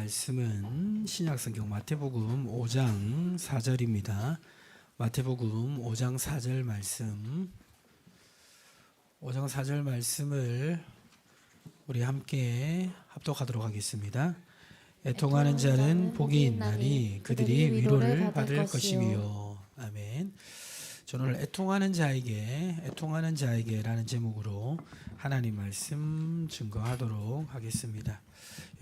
말씀은 신약성경 마태복음 5장 4절입니다. 마태복음 5장 4절 말씀, 5장 4절 말씀을 우리 함께 합독하도록 하겠습니다. 애통하는 자는 복이 있나니 그들이 위로를 받을 것이며. 아멘. 저는 애통하는 자에게라는 제목으로 하나님 말씀 증거하도록 하겠습니다.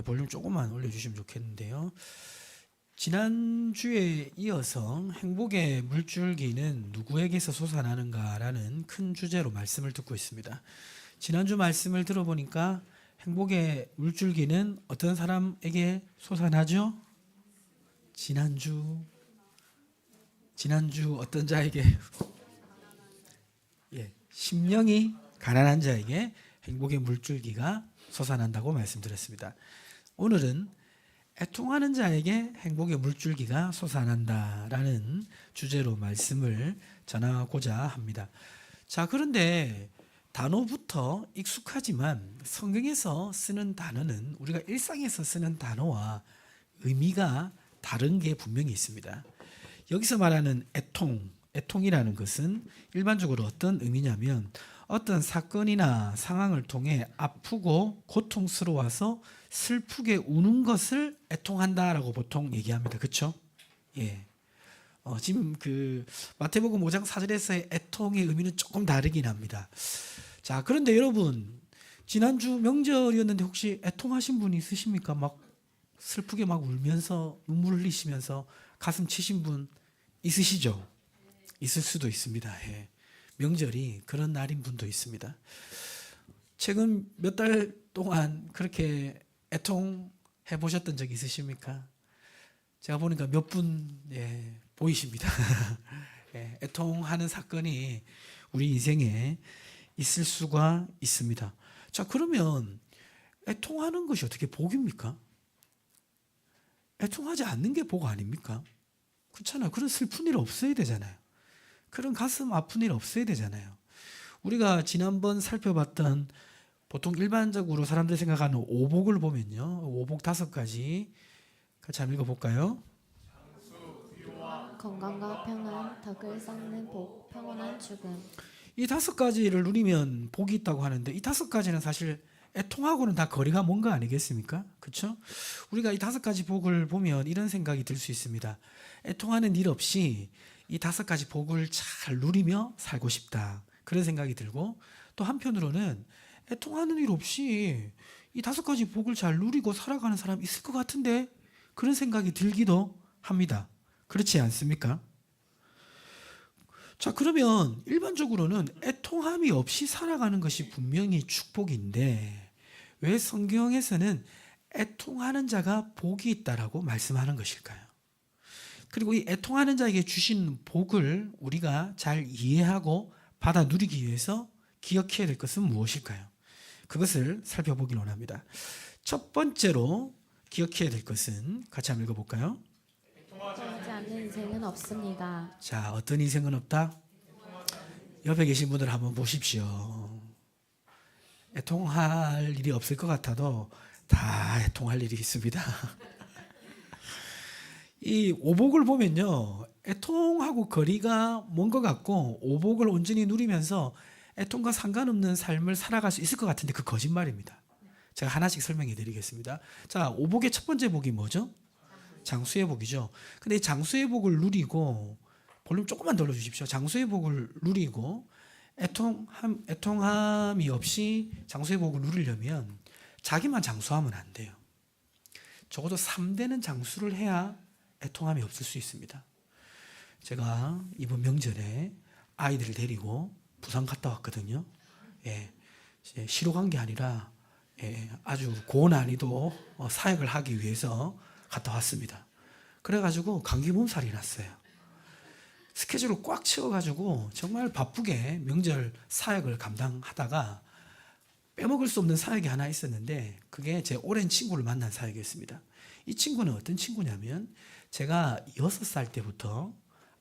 볼륨 조금만 올려주시면 좋겠는데요. 지난주에 이어서 행복의 물줄기는 누구에게서 솟아나는가라는 큰 주제로 말씀을 듣고 있습니다. 지난주 말씀을 들어보니까 행복의 물줄기는 어떤 사람에게 솟아나죠? 지난주 어떤 자에게? 심령이 가난한 자에게 행복의 물줄기가 솟아난다고 말씀드렸습니다. 오늘은 애통하는 자에게 행복의 물줄기가 솟아난다라는 주제로 말씀을 전하고자 합니다. 자, 그런데 단어부터 익숙하지만 성경에서 쓰는 단어는 우리가 일상에서 쓰는 단어와 의미가 다른 게 분명히 있습니다. 여기서 말하는 애통이라는 것은 일반적으로 어떤 의미냐면 어떤 사건이나 상황을 통해 아프고 고통스러워서 슬프게 우는 것을 애통한다라고 보통 얘기합니다. 그렇죠? 예. 지금 그 마태복음 5장 4절에서의 애통의 의미는 조금 다르긴 합니다. 자, 그런데 여러분, 지난주 명절이었는데 혹시 애통하신 분 있으십니까? 막 슬프게 막 울면서 눈물 흘리시면서 가슴 치신 분 있으시죠? 있을 수도 있습니다. 예. 명절이 그런 날인 분도 있습니다. 최근 몇 달 동안 그렇게 애통해 보셨던 적 있으십니까? 제가 보니까 몇 분 보이십니다. 애통하는 사건이 우리 인생에 있을 수가 있습니다. 자, 그러면 애통하는 것이 어떻게 복입니까? 애통하지 않는 게 복 아닙니까? 그렇잖아요. 그런 슬픈 일 없어야 되잖아요. 그런 가슴 아픈 일 없어야 되잖아요. 우리가 지난번 살펴봤던 보통 일반적으로 사람들이 생각하는 오복을 보면요, 오복 5가지 같이 한번 읽어볼까요? 건강과 평안, 덕을 쌓는 복, 평온한 죽음. 이 5가지를 누리면 복이 있다고 하는데 이 5가지는 사실 애통하고는 다 거리가 먼 거 아니겠습니까? 그렇죠? 우리가 이 5가지 복을 보면 이런 생각이 들 수 있습니다. 애통하는 일 없이 이 5가지 복을 잘 누리며 살고 싶다. 그런 생각이 들고, 또 한편으로는 애통하는 일 없이 이 5가지 복을 잘 누리고 살아가는 사람 있을 것 같은데, 그런 생각이 들기도 합니다. 그렇지 않습니까? 자, 그러면 일반적으로는 애통함이 없이 살아가는 것이 분명히 축복인데 왜 성경에서는 애통하는 자가 복이 있다라고 말씀하는 것일까요? 그리고 이 애통하는 자에게 주신 복을 우리가 잘 이해하고 받아 누리기 위해서 기억해야 될 것은 무엇일까요? 그것을 살펴보길 원합니다. 첫 번째로 기억해야 될 것은 같이 한번 읽어볼까요? 애통하지 않는 인생은 없습니다. 자, 어떤 인생은 없다? 옆에 계신 분들 한번 보십시오. 애통할 일이 없을 것 같아도 다 애통할 일이 있습니다. 이 오복을 보면요, 애통하고 거리가 먼 것 같고 오복을 온전히 누리면서 애통과 상관없는 삶을 살아갈 수 있을 것 같은데 그 거짓말입니다. 제가 하나씩 설명해 드리겠습니다. 자, 오복의 첫 번째 복이 뭐죠? 장수의 복이죠. 근데 이 장수의 복을 누리고, 볼륨 조금만 더 올려주십시오. 장수의 복을 누리고 애통함이 없이 장수의 복을 누리려면 자기만 장수하면 안 돼요. 적어도 3대는 장수를 해야 애통함이 없을 수 있습니다. 제가 이번 명절에 아이들을 데리고 부산 갔다 왔거든요. 시로 간 게 아니라 아주 고난이도 사역을 하기 위해서 갔다 왔습니다. 그래가지고 감기 몸살이 났어요. 스케줄을 꽉 채워가지고 정말 바쁘게 명절 사역을 감당하다가 빼먹을 수 없는 사역이 하나 있었는데 그게 제 오랜 친구를 만난 사역이었습니다. 이 친구는 어떤 친구냐면 제가 6살 때부터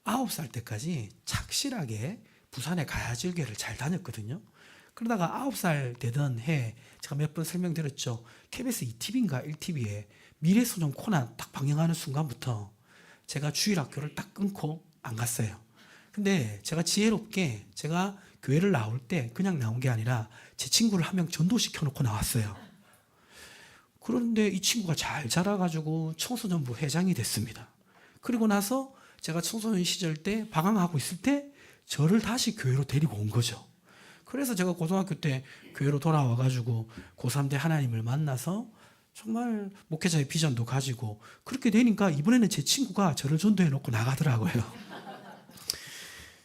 9살 때까지 착실하게 부산의 가야질교회를 잘 다녔거든요. 그러다가 9살 되던 해 제가 몇 번 설명드렸죠. KBS 2TV인가 1TV에 미래소년 코난 딱 방영하는 순간부터 제가 주일학교를 딱 끊고 안 갔어요. 근데 제가 지혜롭게 제가 교회를 나올 때 그냥 나온 게 아니라 제 친구를 한 명 전도시켜 놓고 나왔어요. 그런데 이 친구가 잘 자라가지고 청소년부 회장이 됐습니다. 그리고 나서 제가 청소년 시절 때 방황하고 있을 때 저를 다시 교회로 데리고 온 거죠. 그래서 제가 고등학교 때 교회로 돌아와가지고 고3 때 하나님을 만나서 정말 목회자의 비전도 가지고 그렇게 되니까 이번에는 제 친구가 저를 전도해 놓고 나가더라고요.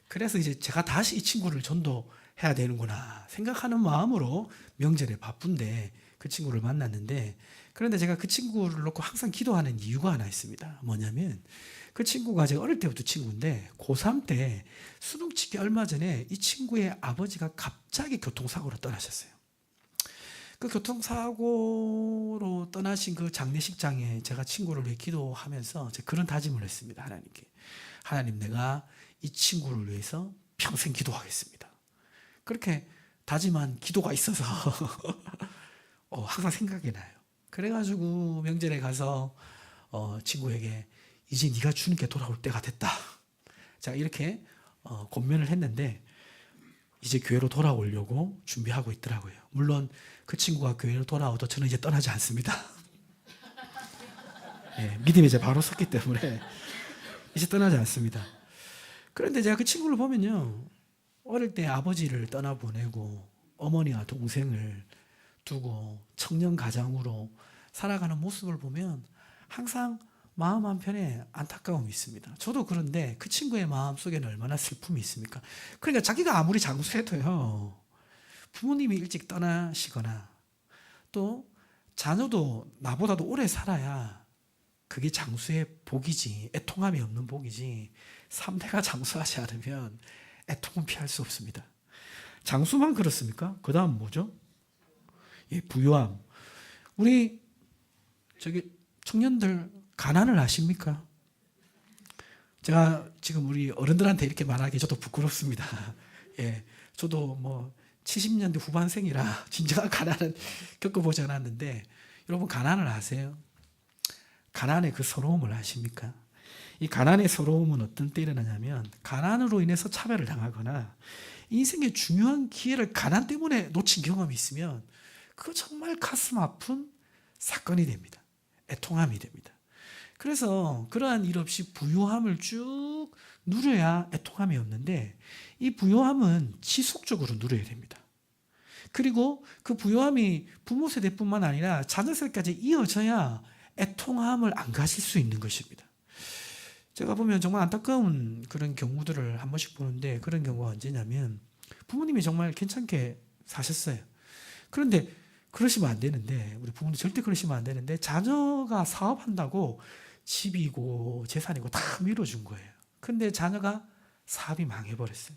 그래서 이제 제가 다시 이 친구를 전도해야 되는구나 생각하는 마음으로 명절에 바쁜데 그 친구를 만났는데, 그런데 제가 그 친구를 놓고 항상 기도하는 이유가 하나 있습니다. 뭐냐면 그 친구가 제가 어릴 때부터 친구인데 고3 때 수능 치기 얼마 전에 이 친구의 아버지가 갑자기 교통사고로 떠나셨어요. 그 교통사고로 떠나신 그 장례식장에 제가 친구를 위해 기도하면서 제가 그런 다짐을 했습니다. 하나님께. 하나님, 내가 이 친구를 위해서 평생 기도하겠습니다. 그렇게 다짐한 기도가 있어서 항상 생각이 나요. 그래가지고 명절에 가서 친구에게 이제 네가 주님께 돌아올 때가 됐다. 제가 이렇게 권면을 했는데 이제 교회로 돌아오려고 준비하고 있더라고요. 물론 그 친구가 교회로 돌아와도 저는 이제 떠나지 않습니다. 예, 믿음이 이제 바로 섰기 때문에 이제 떠나지 않습니다. 그런데 제가 그 친구를 보면요, 어릴 때 아버지를 떠나보내고 어머니와 동생을 두고 청년 가장으로 살아가는 모습을 보면 항상 마음 한편에 안타까움이 있습니다. 저도 그런데 그 친구의 마음 속에는 얼마나 슬픔이 있습니까? 그러니까 자기가 아무리 장수해도요, 부모님이 일찍 떠나시거나 또 자녀도 나보다도 오래 살아야 그게 장수의 복이지, 애통함이 없는 복이지, 3대가 장수하지 않으면 애통은 피할 수 없습니다. 장수만 그렇습니까? 그 다음 뭐죠? 예, 부유함. 우리 청년들 가난을 아십니까? 제가 지금 우리 어른들한테 이렇게 말하기 저도 부끄럽습니다. 예, 저도 뭐 70년대 후반생이라 진정한 가난은 겪어보지 않았는데, 여러분 가난을 아세요? 가난의 그 서러움을 아십니까? 이 가난의 서러움은 어떤 때 일어나냐면, 가난으로 인해서 차별을 당하거나 인생의 중요한 기회를 가난 때문에 놓친 경험이 있으면 그거 정말 가슴 아픈 사건이 됩니다. 애통함이 됩니다. 그래서 그러한 일 없이 부유함을 쭉 누려야 애통함이 없는데, 이 부유함은 지속적으로 누려야 됩니다. 그리고 그 부유함이 부모 세대뿐만 아니라 자녀 세대까지 이어져야 애통함을 안 가질 수 있는 것입니다. 제가 보면 정말 안타까운 그런 경우들을 한 번씩 보는데, 그런 경우가 언제냐면 부모님이 정말 괜찮게 사셨어요. 그런데 그러시면 안 되는데, 우리 부모님 절대 그러시면 안 되는데, 자녀가 사업한다고 집이고 재산이고 다 밀어준 거예요. 근데 자녀가 사업이 망해버렸어요.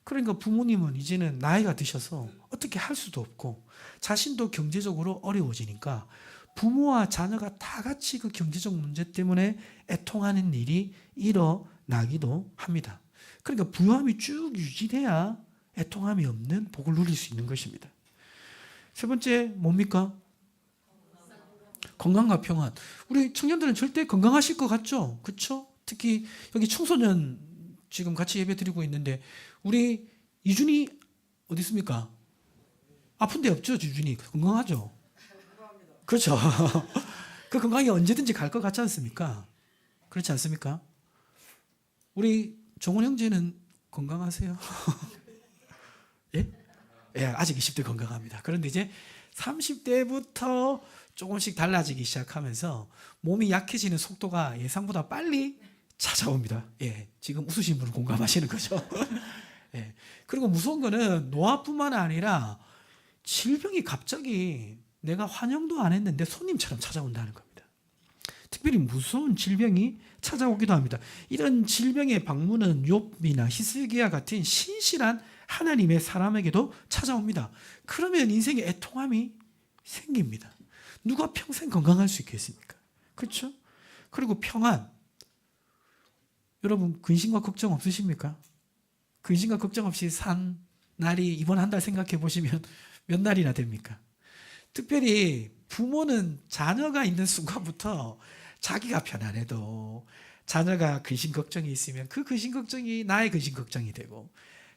그러니까 부모님은 이제는 나이가 드셔서 어떻게 할 수도 없고 자신도 경제적으로 어려워지니까 부모와 자녀가 다 같이 그 경제적 문제 때문에 애통하는 일이 일어나기도 합니다. 그러니까 부유함이 쭉 유지돼야 애통함이 없는 복을 누릴 수 있는 것입니다. 세 번째 뭡니까? 건강과 평안. 우리 청년들은 절대 건강하실 것 같죠? 그렇죠? 특히 여기 청소년 지금 같이 예배 드리고 있는데 우리 이준이 어디 있습니까? 아픈 데 없죠? 이준이 건강하죠? 그렇죠? 그 건강이 언제든지 갈 것 같지 않습니까? 그렇지 않습니까? 우리 종원 형제는 건강하세요? 예? 예, 아직 20대 건강합니다. 그런데 이제 30대부터 조금씩 달라지기 시작하면서 몸이 약해지는 속도가 예상보다 빨리 찾아옵니다. 예, 지금 웃으신 분은 공감하시는 거죠. 예, 그리고 무서운 거는 노화뿐만 아니라 질병이 갑자기 내가 환영도 안 했는데 손님처럼 찾아온다는 겁니다. 특별히 무서운 질병이 찾아오기도 합니다. 이런 질병의 방문은 욥이나 히스기야 같은 신실한 하나님의 사람에게도 찾아옵니다. 그러면 인생에 애통함이 생깁니다. 누가 평생 건강할 수 있겠습니까? 그렇죠? 그리고 평안. 여러분 근심과 걱정 없으십니까? 근심과 걱정 없이 산 날이 이번 한 달 생각해 보시면 몇 날이나 됩니까? 특별히 부모는 자녀가 있는 순간부터 자기가 편안해도 자녀가 근심 걱정이 있으면 그 근심 걱정이 나의 근심 걱정이 되고,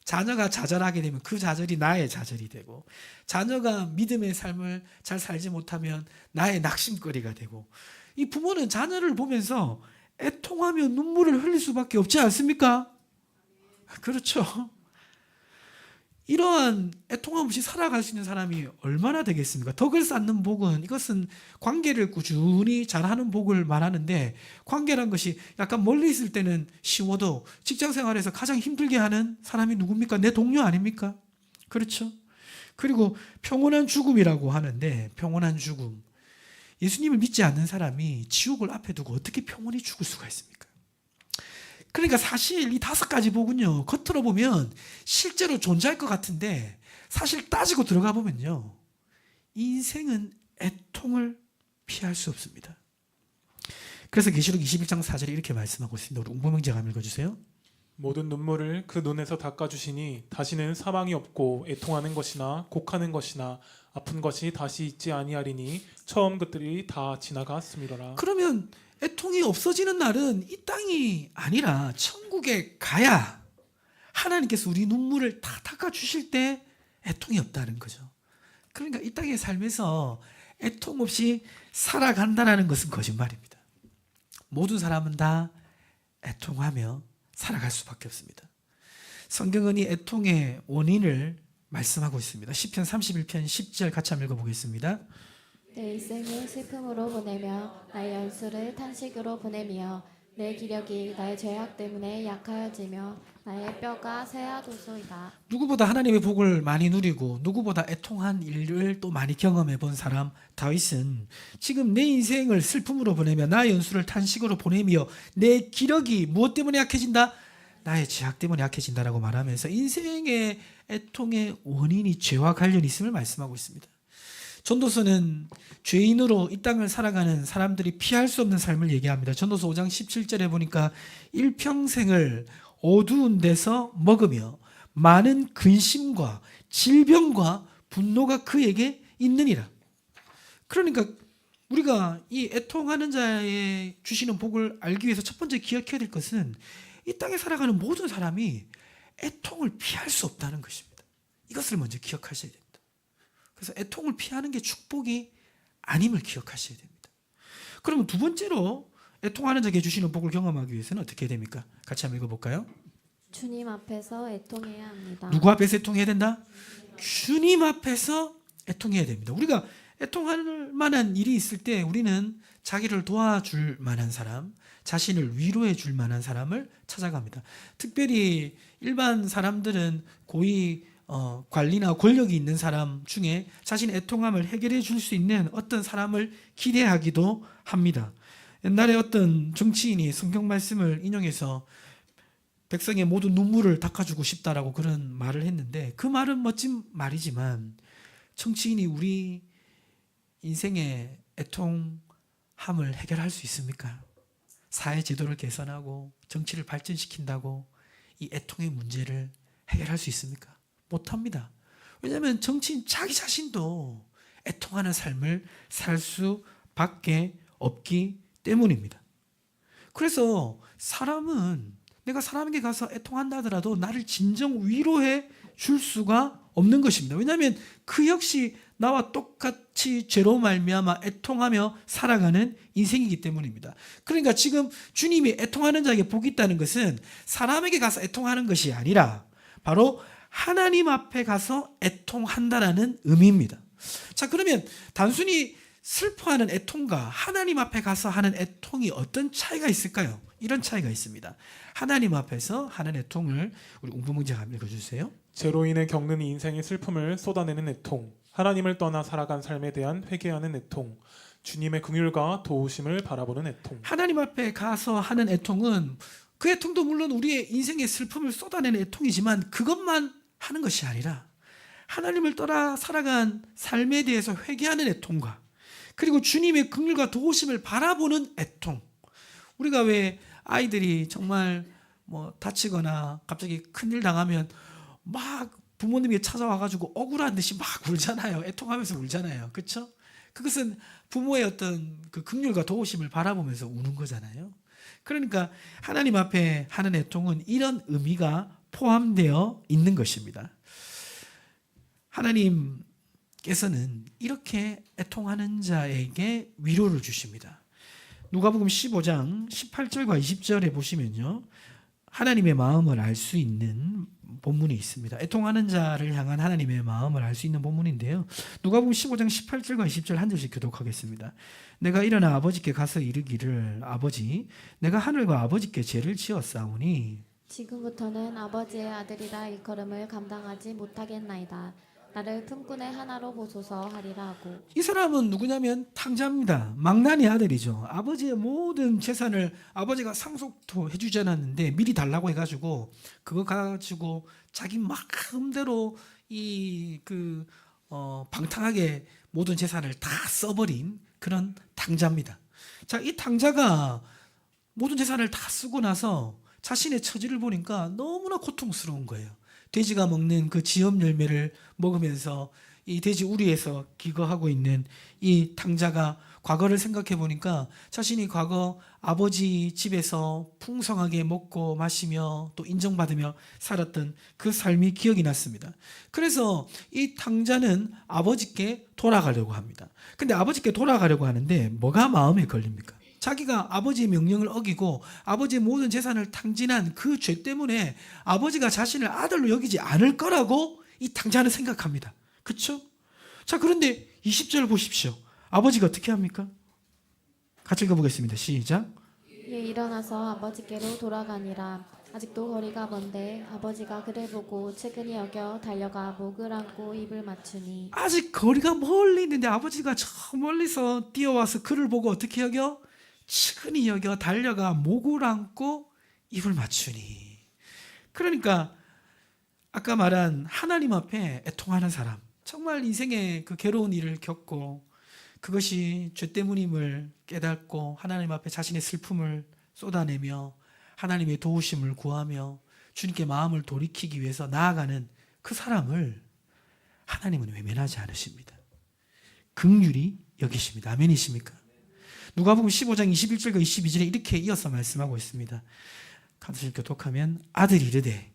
자녀가 좌절하게 되면 그 좌절이 나의 좌절이 되고, 자녀가 믿음의 삶을 잘 살지 못하면 나의 낙심거리가 되고, 이 부모는 자녀를 보면서 애통하며 눈물을 흘릴 수밖에 없지 않습니까? 그렇죠. 이러한 애통함 없이 살아갈 수 있는 사람이 얼마나 되겠습니까? 덕을 쌓는 복은, 이것은 관계를 꾸준히 잘하는 복을 말하는데, 관계란 것이 약간 멀리 있을 때는 쉬워도 직장 생활에서 가장 힘들게 하는 사람이 누굽니까? 내 동료 아닙니까? 그렇죠. 그리고 평온한 죽음이라고 하는데, 평온한 죽음, 예수님을 믿지 않는 사람이 지옥을 앞에 두고 어떻게 평온히 죽을 수가 있습니까? 그러니까 사실 이 5가지 복은요, 겉으로 보면 실제로 존재할 것 같은데 사실 따지고 들어가 보면요, 인생은 애통을 피할 수 없습니다. 그래서 계시록 21장 4절에 이렇게 말씀하고 있습니다. 우리 웅보명제가 한번 읽어주세요. 모든 눈물을 그 눈에서 닦아주시니 다시는 사망이 없고 애통하는 것이나 곡하는 것이나 아픈 것이 다시 있지 아니하리니 처음 것들이 다 지나갔음이로라. 그러면 애통이 없어지는 날은 이 땅이 아니라 천국에 가야 하나님께서 우리 눈물을 다 닦아주실 때 애통이 없다는 거죠. 그러니까 이 땅의 삶에서 애통 없이 살아간다는 것은 거짓말입니다. 모든 사람은 다 애통하며 살아갈 수밖에 없습니다. 성경은 이 애통의 원인을 말씀하고 있습니다. 시편 31편 10절 같이 한번 읽어보겠습니다. 내 일생을 슬픔으로 보내며 나의 연수를 탄식으로 보내며 내 기력이 나의 죄악 때문에 약하여지며 나의 뼈가 쇠하도소이다. 누구보다 하나님의 복을 많이 누리고 누구보다 애통한 일을 또 많이 경험해 본 사람 다윗은 지금 내 인생을 슬픔으로 보내며 나의 연수를 탄식으로 보내며 내 기력이 무엇 때문에 약해진다? 나의 죄악 때문에 약해진다라고 말하면서 인생의 애통의 원인이 죄와 관련이 있음을 말씀하고 있습니다. 전도서는 죄인으로 이 땅을 살아가는 사람들이 피할 수 없는 삶을 얘기합니다. 전도서 5장 17절에 보니까 일평생을 어두운 데서 먹으며 많은 근심과 질병과 분노가 그에게 있느니라. 그러니까 우리가 이 애통하는 자에 주시는 복을 알기 위해서 첫 번째 기억해야 될 것은 이 땅에 살아가는 모든 사람이 애통을 피할 수 없다는 것입니다. 이것을 먼저 기억하셔야 됩니다. 그래서 애통을 피하는 게 축복이 아님을 기억하셔야 됩니다. 그러면 두 번째로 애통하는 자에게 주시는 복을 경험하기 위해서는 어떻게 해야 됩니까? 같이 한번 읽어볼까요? 주님 앞에서 애통해야 합니다. 누구 앞에서 애통해야 된다? 주님 앞에서 애통해야 됩니다. 우리가 애통할 만한 일이 있을 때 우리는 자기를 도와줄 만한 사람, 자신을 위로해 줄 만한 사람을 찾아갑니다. 특별히 일반 사람들은 고위 관리나 권력이 있는 사람 중에 자신의 애통함을 해결해 줄 수 있는 어떤 사람을 기대하기도 합니다. 옛날에 어떤 정치인이 성경 말씀을 인용해서 백성의 모든 눈물을 닦아주고 싶다라고 그런 말을 했는데, 그 말은 멋진 말이지만 정치인이 우리 인생의 애통함을 해결할 수 있습니까? 사회 제도를 개선하고 정치를 발전시킨다고 이 애통의 문제를 해결할 수 있습니까? 못합니다. 왜냐하면 정치인 자기 자신도 애통하는 삶을 살 수밖에 없기 때문입니다. 그래서 사람은 내가 사람에게 가서 애통한다 하더라도 나를 진정 위로해 줄 수가 없는 것입니다. 왜냐하면 그 역시 나와 똑같이 죄로 말미암아 애통하며 살아가는 인생이기 때문입니다. 그러니까 지금 주님이 애통하는 자에게 복이 있다는 것은 사람에게 가서 애통하는 것이 아니라 바로 하나님 앞에 가서 애통한다라는 의미입니다. 자, 그러면 단순히 슬퍼하는 애통과 하나님 앞에 가서 하는 애통이 어떤 차이가 있을까요? 이런 차이가 있습니다. 하나님 앞에서 하는 애통을 우리 웅부문제가 한번 읽어주세요. 죄로 인해 겪는 인생의 슬픔을 쏟아내는 애통, 하나님을 떠나 살아간 삶에 대한 회개하는 애통, 주님의 긍휼과 도우심을 바라보는 애통. 하나님 앞에 가서 하는 애통은 그 애통도 물론 우리의 인생의 슬픔을 쏟아내는 애통이지만 그것만 하는 것이 아니라 하나님을 떠나 살아간 삶에 대해서 회개하는 애통과 그리고 주님의 긍휼과 도우심을 바라보는 애통. 우리가 왜 아이들이 정말 다치거나 갑자기 큰일 당하면 막 부모님이 찾아와가지고 억울한 듯이 막 울잖아요. 애통하면서 울잖아요. 그렇죠? 그것은 부모의 어떤 그 긍휼과 도우심을 바라보면서 우는 거잖아요. 그러니까 하나님 앞에 하는 애통은 이런 의미가 포함되어 있는 것입니다. 하나님께서는 이렇게 애통하는 자에게 위로를 주십니다. 누가복음 15장 18절과 20절에 보시면요, 하나님의 마음을 알 수 있는 본문이 있습니다. 애통하는 자를 향한 하나님의 마음을 알 수 있는 본문인데요. 누가복음 15장 18절과 20절 한 절씩 교독하겠습니다. 내가 일어나 아버지께 가서 이르기를 아버지 내가 하늘과 아버지께 죄를 지었사오니 지금부터는 아버지의 아들이라 일컬음을 감당하지 못하겠나이다. 나를 품꾼의 하나로 보소서 하리라 하고. 이 사람은 누구냐면 탕자입니다. 망나니 아들이죠. 아버지의 모든 재산을 아버지가 상속도 해주지 않았는데 미리 달라고 해가지고 그거 가지고 자기 마음대로 방탕하게 모든 재산을 다 써버린 그런 탕자입니다. 자, 이 탕자가 모든 재산을 다 쓰고 나서 자신의 처지를 보니까 너무나 고통스러운 거예요. 돼지가 먹는 그 지엽 열매를 먹으면서 이 돼지 우리에서 기거하고 있는 이 탕자가 과거를 생각해 보니까 자신이 과거 아버지 집에서 풍성하게 먹고 마시며 또 인정받으며 살았던 그 삶이 기억이 났습니다. 그래서 이 탕자는 아버지께 돌아가려고 합니다. 근데 아버지께 돌아가려고 하는데 뭐가 마음에 걸립니까? 자기가 아버지의 명령을 어기고 아버지의 모든 재산을 탕진한 그 죄 때문에 아버지가 자신을 아들로 여기지 않을 거라고 이 탕자는 생각합니다. 그렇죠? 자, 그런데 20절 보십시오. 아버지가 어떻게 합니까? 같이 읽어보겠습니다. 시작. 이에 일어나서 아버지께로 돌아가니라. 아직도 거리가 먼데 아버지가 그를 보고 측은히 여겨 달려가 목을 안고 입을 맞추니. 아직 거리가 멀리 있는데 아버지가 저 멀리서 뛰어와서 그를 보고 어떻게 여겨? 측은히 여겨 달려가 목을 안고 입을 맞추니. 그러니까 아까 말한 하나님 앞에 애통하는 사람, 정말 인생의 그 괴로운 일을 겪고 그것이 죄 때문임을 깨닫고 하나님 앞에 자신의 슬픔을 쏟아내며 하나님의 도우심을 구하며 주님께 마음을 돌이키기 위해서 나아가는 그 사람을 하나님은 외면하지 않으십니다. 긍휼히 여기십니다. 아멘이십니까? 누가복음 15장 21절과 22절에 이렇게 이어서 말씀하고 있습니다. 같이 교독하면 아들이 이르되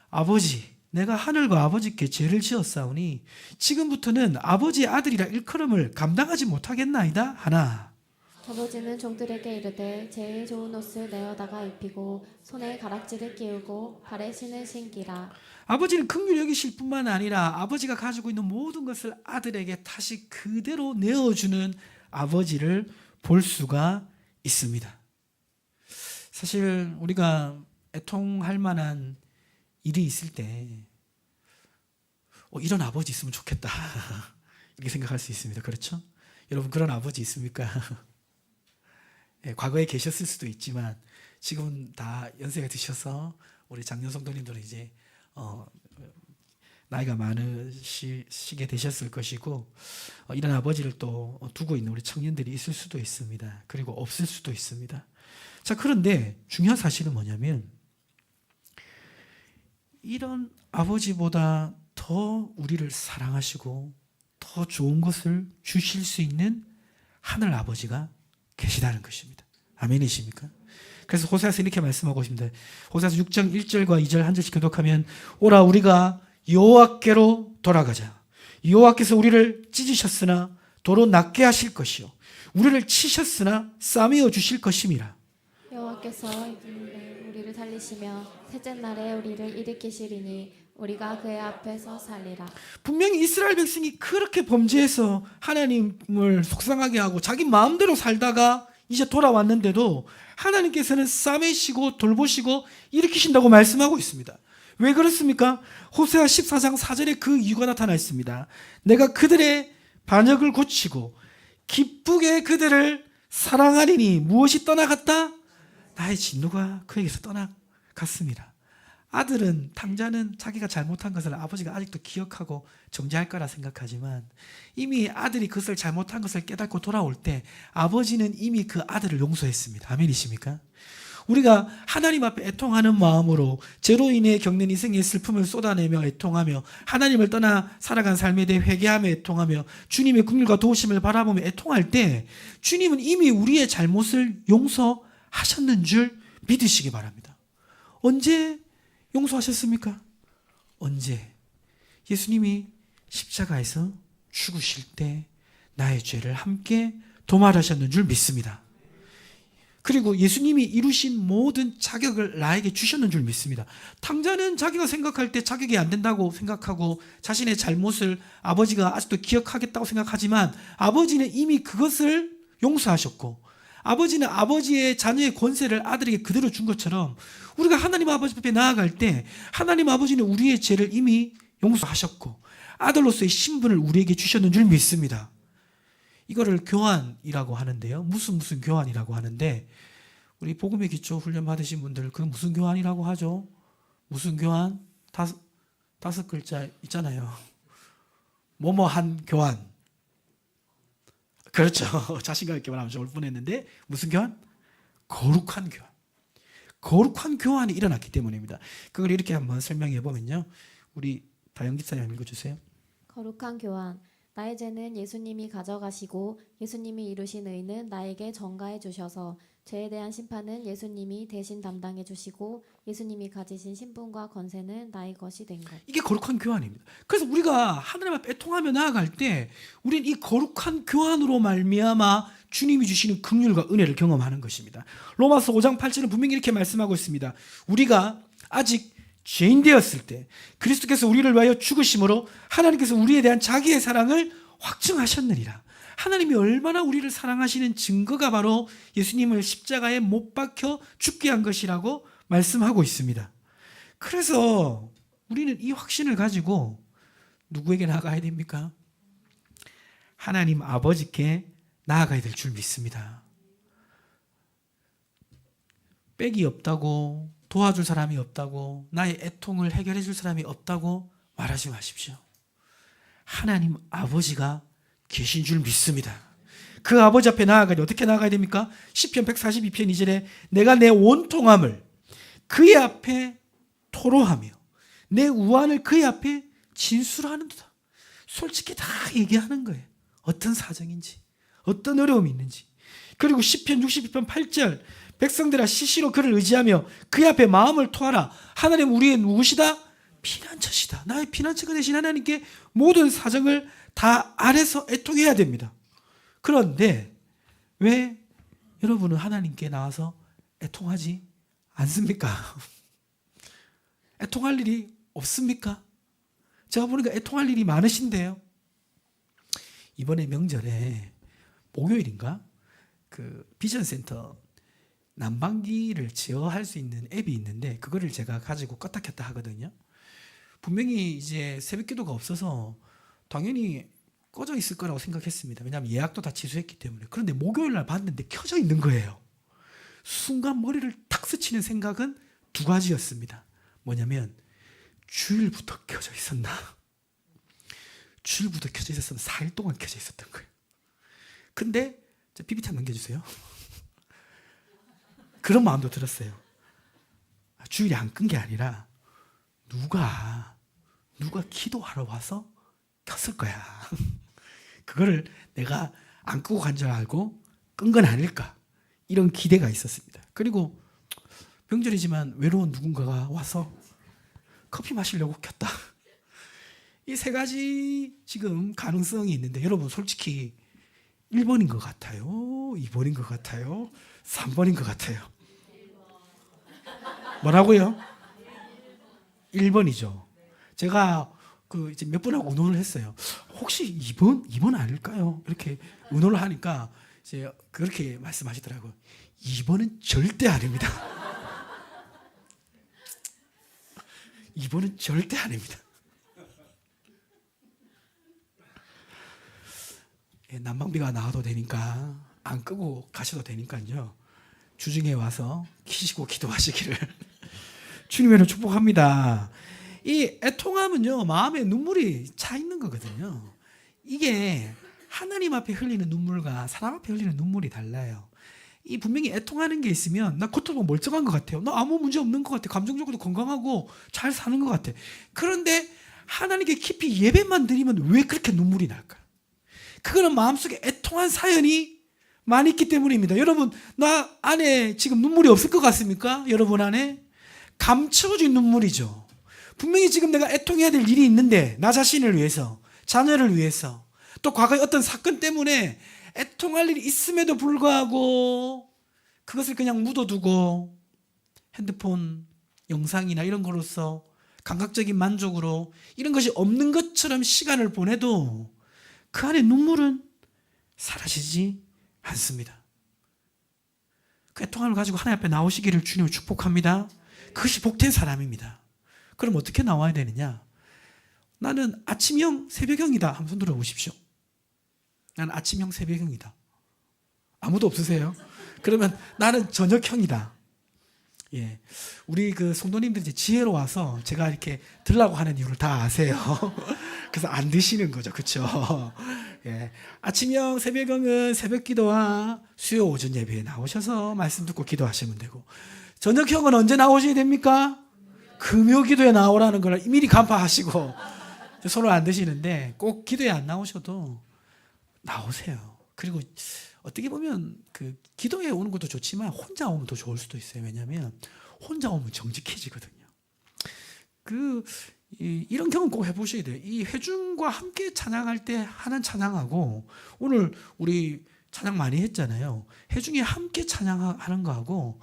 아버지 내가 하늘과 아버지께 죄를 지었사오니 지금부터는 아버지의 아들이라 일컬음을 감당하지 못하겠나이다 하나. 아버지는 종들에게 이르되 제일 좋은 옷을 내어다가 입히고 손에 가락지를 끼우고 발에 신을 신기라. 아버지는 긍휼히 여기실 뿐만 아니라 아버지가 가지고 있는 모든 것을 아들에게 다시 그대로 내어주는 아버지를 볼 수가 있습니다. 사실 우리가 애통할 만한 일이 있을 때 이런 아버지 있으면 좋겠다 이렇게 생각할 수 있습니다. 그렇죠? 여러분 그런 아버지 있습니까? 예, 과거에 계셨을 수도 있지만 지금은 다 연세가 드셔서 우리 장년 성도님들은 이제 나이가 많으시게 되셨을 것이고 이런 아버지를 또 두고 있는 우리 청년들이 있을 수도 있습니다. 그리고 없을 수도 있습니다. 자, 그런데 중요한 사실은 뭐냐면 이런 아버지보다 더 우리를 사랑하시고 더 좋은 것을 주실 수 있는 하늘 아버지가 계시다는 것입니다. 아멘이십니까? 그래서 호세아서 이렇게 말씀하고 있습니다. 호세아서 6장 1절과 2절 한 절씩 교독하면 오라 우리가 여호와께로 돌아가자. 여호와께서 우리를 찢으셨으나 도로 낫게 하실 것이요 우리를 치셨으나 싸매어 주실 것임이라. 여호와께서 우리를 살리시며 셋째 날에 우리를 일으키시리니 우리가 그의 앞에서 살리라. 분명히 이스라엘 백성이 그렇게 범죄해서 하나님을 속상하게 하고 자기 마음대로 살다가 이제 돌아왔는데도 하나님께서는 싸매시고 돌보시고 일으키신다고 말씀하고 있습니다. 왜 그렇습니까? 호세아 14장 4절에 그 이유가 나타나 있습니다. 내가 그들의 반역을 고치고 기쁘게 그들을 사랑하리니 무엇이 떠나갔다? 나의 진노가 그에게서 떠나갔습니다. 아들은 탕자는 자기가 잘못한 것을 아버지가 아직도 기억하고 정죄할 거라 생각하지만 이미 아들이 그것을 잘못한 것을 깨닫고 돌아올 때 아버지는 이미 그 아들을 용서했습니다. 아멘이십니까? 우리가 하나님 앞에 애통하는 마음으로 죄로 인해 겪는 인생의 슬픔을 쏟아내며 애통하며 하나님을 떠나 살아간 삶에 대해 회개하며 애통하며 주님의 긍휼과 도우심을 바라보며 애통할 때 주님은 이미 우리의 잘못을 용서하셨는 줄 믿으시기 바랍니다. 언제 용서하셨습니까? 언제? 예수님이 십자가에서 죽으실 때 나의 죄를 함께 도말하셨는 줄 믿습니다. 그리고 예수님이 이루신 모든 자격을 나에게 주셨는 줄 믿습니다. 탕자는 자기가 생각할 때 자격이 안 된다고 생각하고 자신의 잘못을 아버지가 아직도 기억하겠다고 생각하지만 아버지는 이미 그것을 용서하셨고 아버지는 아버지의 자녀의 권세를 아들에게 그대로 준 것처럼 우리가 하나님 아버지 앞에 나아갈 때 하나님 아버지는 우리의 죄를 이미 용서하셨고 아들로서의 신분을 우리에게 주셨는 줄 믿습니다. 이거를 교환이라고 하는데요. 무슨 교환이라고 하는데 우리 복음의 기초 훈련 받으신 분들 그 무슨 교환이라고 하죠? 무슨 교환? 다섯 글자 있잖아요. 뭐뭐한 교환. 그렇죠. 자신감 있게 말하면 좋을 뻔했는데 무슨 교환? 거룩한 교환. 거룩한 교환이 일어났기 때문입니다. 그걸 이렇게 한번 설명해 보면요. 우리 다영 집사님 읽어주세요. 거룩한 교환. 나의 죄는 예수님이 가져가시고 예수님이 이루신 의는 나에게 전가해 주셔서 죄에 대한 심판은 예수님이 대신 담당해 주시고 예수님이 가지신 신분과 권세는 나의 것이 된 것. 이게 거룩한 교환입니다. 그래서 우리가 하나님 앞에 애통하며 나아갈 때 우리는 이 거룩한 교환으로 말미암아 주님이 주시는 긍휼과 은혜를 경험하는 것입니다. 로마서 5장 8절은 분명히 이렇게 말씀하고 있습니다. 우리가 아직 죄인 되었을 때 그리스도께서 우리를 위하여 죽으심으로 하나님께서 우리에 대한 자기의 사랑을 확증하셨느니라. 하나님이 얼마나 우리를 사랑하시는 증거가 바로 예수님을 십자가에 못 박혀 죽게 한 것이라고 말씀하고 있습니다. 그래서 우리는 이 확신을 가지고 누구에게 나아가야 됩니까? 하나님 아버지께 나아가야 될 줄 믿습니다. 빽이 없다고 도와줄 사람이 없다고 나의 애통을 해결해 줄 사람이 없다고 말하지 마십시오. 하나님 아버지가 계신 줄 믿습니다. 그 아버지 앞에 나아가야 돼. 어떻게 나아가야 됩니까? 시편 142편 2절에 내가 내 원통함을 그의 앞에 토로하며 내 우환을 그의 앞에 진술하는도다. 솔직히 다 얘기하는 거예요. 어떤 사정인지 어떤 어려움이 있는지. 그리고 시편 62편 8절 백성들아 시시로 그를 의지하며 그의 앞에 마음을 토하라. 하나님 우리의 누구시다? 피난처시다. 나의 피난처가 되신 하나님께 모든 사정을 다 아래서 애통해야 됩니다. 그런데 왜 여러분은 하나님께 나와서 애통하지 않습니까? 애통할 일이 없습니까? 제가 보니까 애통할 일이 많으신데요. 이번에 명절에 목요일인가? 그 비전센터 난방기를 제어할 수 있는 앱이 있는데 그거를 제가 가지고 껐다 켰다 하거든요. 분명히 이제 새벽 기도가 없어서 당연히 꺼져 있을 거라고 생각했습니다. 왜냐하면 예약도 다 취소했기 때문에. 그런데 목요일 날 봤는데 켜져 있는 거예요. 순간 머리를 탁 스치는 생각은 두 가지였습니다. 뭐냐면 주일부터 켜져 있었나? 주일부터 켜져 있었으면 4일 동안 켜져 있었던 거예요. 근데 PPT 한번 넘겨주세요. 그런 마음도 들었어요. 주일에 안 끈 게 아니라 누가 기도하러 와서 켰을 거야. 그거를 내가 안 끄고 간 줄 알고 끈 건 아닐까. 이런 기대가 있었습니다. 그리고 명절이지만 외로운 누군가가 와서 커피 마시려고 켰다. 이 세 가지 지금 가능성이 있는데 여러분 솔직히 1번인 것 같아요? 2번인 것 같아요? 3번인 것 같아요? 뭐라고요? 1번이죠. 제가 이제 몇 분하고 의논을 했어요. 혹시 2번 아닐까요? 이렇게 의논을 하니까 이제 그렇게 말씀하시더라고요. 2번은 절대 아닙니다. 2번은 절대 아닙니다. 난방비가 나와도 되니까 안 끄고 가셔도 되니까요. 주중에 와서 키시고 기도하시기를 주님으로 축복합니다. 이 애통함은요 마음에 눈물이 차 있는 거거든요. 이게 하나님 앞에 흘리는 눈물과 사람 앞에 흘리는 눈물이 달라요. 이 분명히 애통하는 게 있으면 나 겉으로 멀쩡한 것 같아요. 나 아무 문제 없는 것 같아. 감정적으로 건강하고 잘 사는 것 같아. 그런데 하나님께 깊이 예배만 드리면 왜 그렇게 눈물이 날까? 그거는 마음속에 애통한 사연이 많이 있기 때문입니다. 여러분, 나 안에 지금 눈물이 없을 것 같습니까? 여러분 안에 감춰진 눈물이죠. 분명히 지금 내가 애통해야 될 일이 있는데 나 자신을 위해서, 자녀를 위해서, 또 과거의 어떤 사건 때문에 애통할 일이 있음에도 불구하고 그것을 그냥 묻어두고 핸드폰 영상이나 이런 거로서 감각적인 만족으로 이런 것이 없는 것처럼 시간을 보내도 그 안에 눈물은 사라지지 않습니다. 그 애통함을 가지고 하나님 앞에 나오시기를 주님을 축복합니다. 그것이 복된 사람입니다. 그럼 어떻게 나와야 되느냐? 나는 아침형 새벽형이다. 한번 손 들어보십시오. 나는 아침형 새벽형이다. 아무도 없으세요? 그러면 나는 저녁형이다. 예, 우리 그 성도님들이 이제 지혜로 와서 제가 이렇게 들라고 하는 이유를 다 아세요. 그래서 안 드시는 거죠, 그렇죠? 예, 아침형 새벽형은 새벽기도와 수요 오전 예배에 나오셔서 말씀 듣고 기도하시면 되고, 저녁형은 언제 나오셔야 됩니까? 금요기도에 나오라는 걸 미리 간파하시고 손을 안 드시는데 꼭 기도에 안 나오셔도 나오세요. 그리고 어떻게 보면 그 기도에 오는 것도 좋지만 혼자 오면 더 좋을 수도 있어요. 왜냐하면 혼자 오면 정직해지거든요. 이런 경험 꼭 해보셔야 돼요. 이 회중과 함께 찬양할 때 하는 찬양하고, 오늘 우리 찬양 많이 했잖아요. 회중이 함께 찬양하는 거하고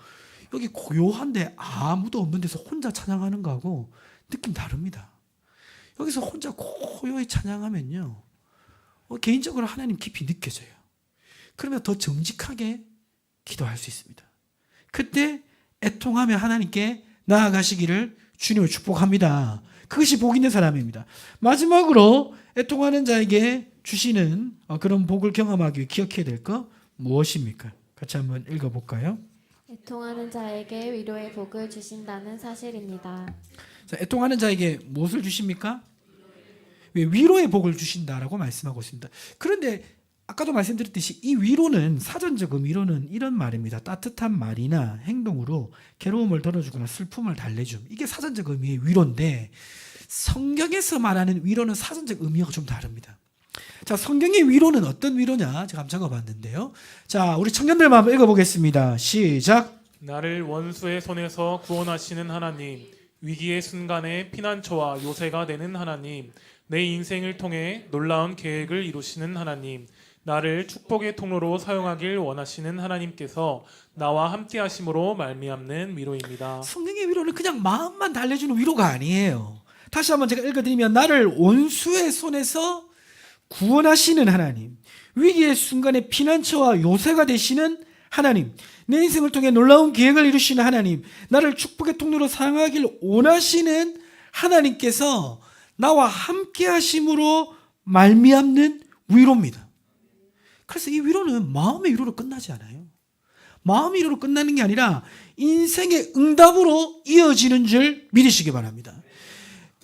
여기 고요한데 아무도 없는 데서 혼자 찬양하는 거하고 느낌 다릅니다. 여기서 혼자 고요히 찬양하면요, 개인적으로 하나님 깊이 느껴져요. 그러면 더 정직하게 기도할 수 있습니다. 그때 애통하며 하나님께 나아가시기를 주님을 축복합니다. 그것이 복 있는 사람입니다. 마지막으로 애통하는 자에게 주시는 그런 복을 경험하기 위해 기억해야 될 것 무엇입니까? 같이 한번 읽어볼까요? 애통하는 자에게 위로의 복을 주신다는 사실입니다. 자, 애통하는 자에게 무엇을 주십니까? 위로의 복을 주신다라고 말씀하고 있습니다. 그런데 아까도 말씀드렸듯이 이 위로는, 사전적 의미로는 이런 말입니다. 따뜻한 말이나 행동으로 괴로움을 덜어주거나 슬픔을 달래줌. 이게 사전적 의미의 위로인데, 성경에서 말하는 위로는 사전적 의미하고 좀 다릅니다. 자, 성경의 위로는 어떤 위로냐? 제가 한번 적어봤는데요. 자, 우리 청년들만 한번 읽어보겠습니다. 시작. 나를 원수의 손에서 구원하시는 하나님, 위기의 순간에 피난처와 요새가 되는 하나님, 내 인생을 통해 놀라운 계획을 이루시는 하나님, 나를 축복의 통로로 사용하길 원하시는 하나님께서 나와 함께 하심으로 말미암는 위로입니다. 성경의 위로는 그냥 마음만 달래주는 위로가 아니에요. 다시 한번 제가 읽어드리면, 나를 원수의 손에서 구원하시는 하나님, 위기의 순간에 피난처와 요새가 되시는 하나님, 내 인생을 통해 놀라운 계획을 이루시는 하나님, 나를 축복의 통로로 사용하길 원하시는 하나님께서 나와 함께 하심으로 말미암는 위로입니다. 그래서 이 위로는 마음의 위로로 끝나지 않아요. 마음의 위로로 끝나는 게 아니라 인생의 응답으로 이어지는 줄 믿으시기 바랍니다.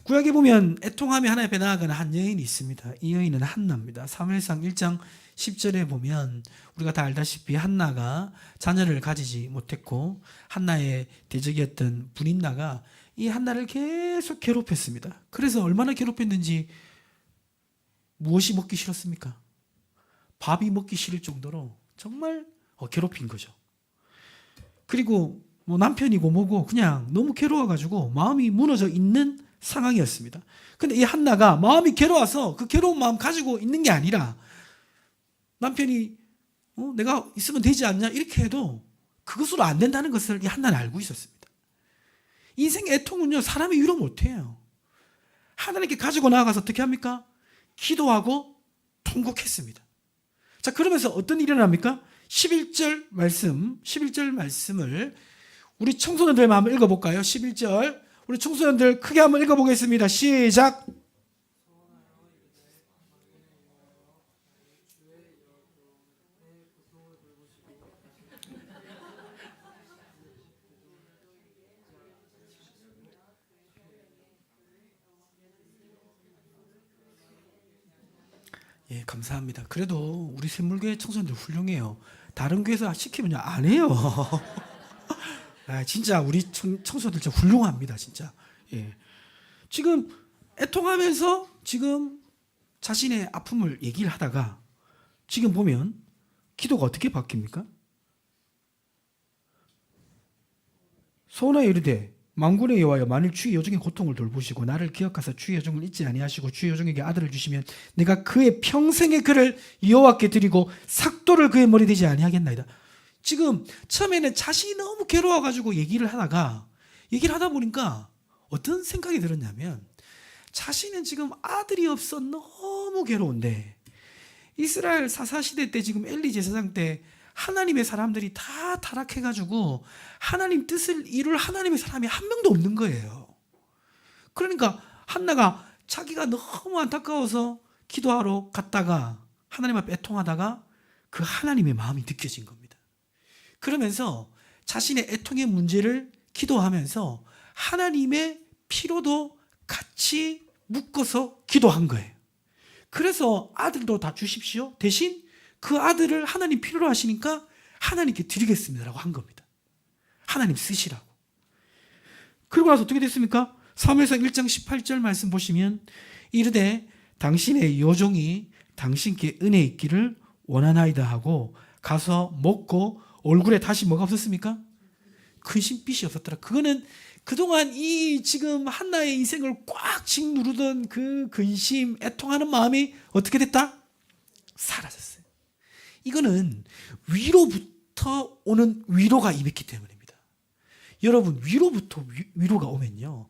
구약에 보면 애통하며 하나님 앞에 나아가는 한 여인이 있습니다. 이 여인은 한나입니다. 사무엘상 1장 10절에 보면 우리가 다 알다시피 한나가 자녀를 가지지 못했고 한나의 대적이었던 분인나가 이 한나를 계속 괴롭혔습니다. 그래서 얼마나 괴롭혔는지, 무엇이 먹기 싫었습니까? 밥이 먹기 싫을 정도로 정말 괴롭힌 거죠. 그리고 뭐 남편이고 뭐고 그냥 너무 괴로워가지고 마음이 무너져 있는 상황이었습니다. 근데 이 한나가 마음이 괴로워서 그 괴로운 마음 가지고 있는 게 아니라, 남편이 내가 있으면 되지 않냐 이렇게 해도 그것으로 안 된다는 것을 이 한나는 알고 있었습니다. 인생의 애통은요, 사람이 위로 못해요. 하나님께 가지고 나아가서 어떻게 합니까? 기도하고 통곡했습니다. 자, 그러면서 어떤 일이 일어납니까? 11절 말씀을 우리 청소년들만 한번 읽어볼까요? 11절 우리 청소년들 크게 한번 읽어보겠습니다. 시작. 예, 감사합니다. 그래도 우리 샘물교회 청소년들 훌륭해요. 다른 교회에서 시키면 안 해요. 아, 진짜 우리 청소들 진짜 훌륭합니다, 진짜. 예. 지금 애통하면서 지금 자신의 아픔을 얘기를 하다가 지금 보면 기도가 어떻게 바뀝니까? 소원하여 이르되 만군의 여호와여, 만일 주의 여종의 고통을 돌보시고 나를 기억하사 주의 여종을 잊지 아니하시고 주의 여종에게 아들을 주시면 내가 그의 평생의 그를 여호와께 드리고 삭도를 그의 머리에 대지 아니하겠나이다. 지금 처음에는 자신이 너무 괴로워가지고 얘기를 하다 보니까 어떤 생각이 들었냐면, 자신은 지금 아들이 없어 너무 괴로운데, 이스라엘 사사시대 때 지금 엘리 제사장 때 하나님의 사람들이 다 타락해가지고 하나님 뜻을 이룰 하나님의 사람이 한 명도 없는 거예요. 그러니까 한나가 자기가 너무 안타까워서 기도하러 갔다가 하나님 앞에 애통하다가 그 하나님의 마음이 느껴진 겁니다. 그러면서 자신의 애통의 문제를 기도하면서 하나님의 피로도 같이 묶어서 기도한 거예요. 그래서 아들도 다 주십시오. 대신 그 아들을 하나님 필요로 하시니까 하나님께 드리겠습니다라고 한 겁니다. 하나님 쓰시라고. 그리고 나서 어떻게 됐습니까? 사무엘상 1장 18절 말씀 보시면 이르되 당신의 여종이 당신께 은혜 있기를 원하나이다 하고 가서 먹고 얼굴에 다시 뭐가 없었습니까? 근심빛이 없었더라. 그거는 그동안 이 지금 한나의 인생을 꽉 짓누르던 그 근심, 애통하는 마음이 어떻게 됐다? 사라졌어요. 이거는 위로부터 오는 위로가 임했기 때문입니다. 여러분, 위로부터 위로가 오면요,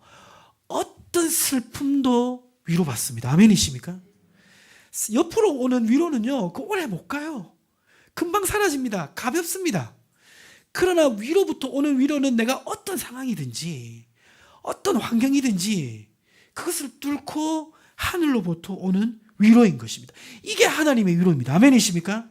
어떤 슬픔도 위로받습니다. 아멘이십니까? 옆으로 오는 위로는요, 그 오래 못 가요. 금방 사라집니다. 가볍습니다. 그러나 위로부터 오는 위로는 내가 어떤 상황이든지 어떤 환경이든지 그것을 뚫고 하늘로부터 오는 위로인 것입니다. 이게 하나님의 위로입니다. 아멘이십니까?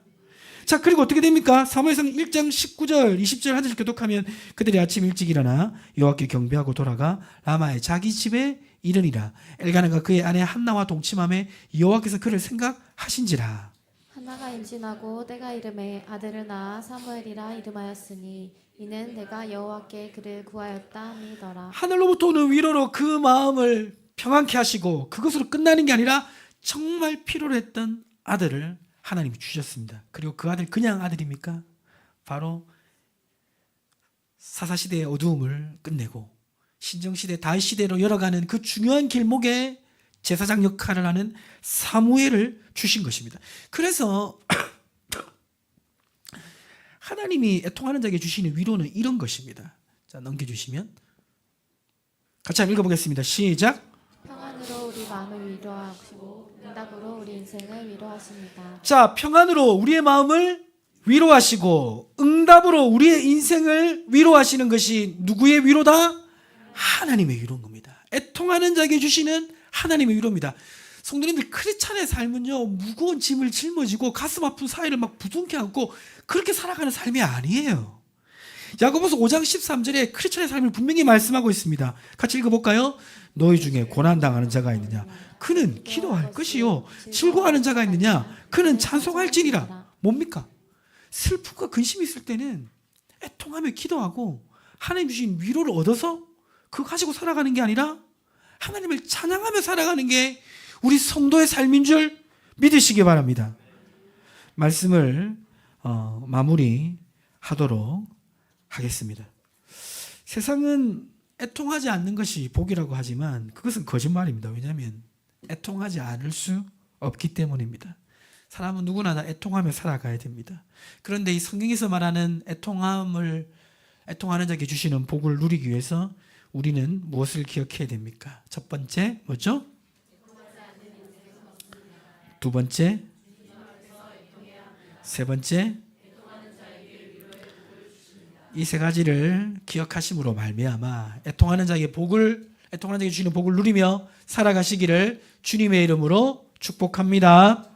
자, 그리고 어떻게 됩니까? 사무엘상 1장 19절 20절 한 절씩 교독하면 그들이 아침 일찍 일어나 여호와께 경배하고 돌아가 라마의 자기 집에 이르니라. 엘가나가 그의 아내 한나와 동침함에 여호와께서 그를 생각하신지라. 한나가 임신하고 때가 이름에 아들을 낳아 사무엘이라 이름하였으니 이는 내가 여호와께 그를 구하였다 함이더라. 하늘로부터 오는 위로로 그 마음을 평안케 하시고 그것으로 끝나는 게 아니라 정말 필요로 했던 아들을 하나님이 주셨습니다. 그리고 그 아들 그냥 아들입니까? 바로 사사시대의 어두움을 끝내고 신정시대 다윗시대로 열어가는 그 중요한 길목에 제사장 역할을 하는 사무엘을 주신 것입니다. 그래서 하나님이 애통하는 자에게 주시는 위로는 이런 것입니다. 자, 넘겨주시면 같이 한번 읽어보겠습니다. 시작. 평안으로 우리 마음을 위로하시고 응답으로 우리 인생을 위로하십니다. 자, 평안으로 우리의 마음을 위로하시고 응답으로 우리의 인생을 위로하시는 것이 누구의 위로다? 하나님의 위로인 겁니다. 애통하는 자에게 주시는 하나님의 위로입니다. 성도님들, 크리스찬의 삶은요, 무거운 짐을 짊어지고 가슴 아픈 사이를 막 부둥켜 안고 그렇게 살아가는 삶이 아니에요. 야고보서 5장 13절에 크리스찬의 삶을 분명히 말씀하고 있습니다. 같이 읽어볼까요? 너희 중에 고난당하는 자가 있느냐? 그는 기도할 것이요. 즐거워하는 자가 있느냐? 그는 찬송할지니라. 뭡니까? 슬픔과 근심이 있을 때는 애통하며 기도하고 하나님 주신 위로를 얻어서 그거 가지고 살아가는 게 아니라 하나님을 찬양하며 살아가는 게 우리 성도의 삶인 줄 믿으시기 바랍니다. 말씀을 마무리하도록 하겠습니다. 세상은 애통하지 않는 것이 복이라고 하지만 그것은 거짓말입니다. 왜냐하면 애통하지 않을 수 없기 때문입니다. 사람은 누구나 다 애통하며 살아가야 됩니다. 그런데 이 성경에서 말하는 애통하는 자에게 주시는 복을 누리기 위해서 우리는 무엇을 기억해야 됩니까? 첫 번째 뭐죠? 두 번째, 세 번째, 이 세 가지를 기억하심으로 말미암아 애통하는 자에게 주시는 복을 누리며 살아가시기를 주님의 이름으로 축복합니다.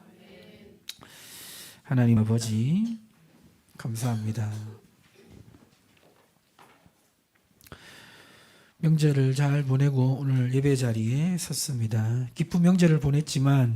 하나님 아버지, 감사합니다. 명절을 잘 보내고 오늘 예배 자리에 섰습니다. 기쁜 명절을 보냈지만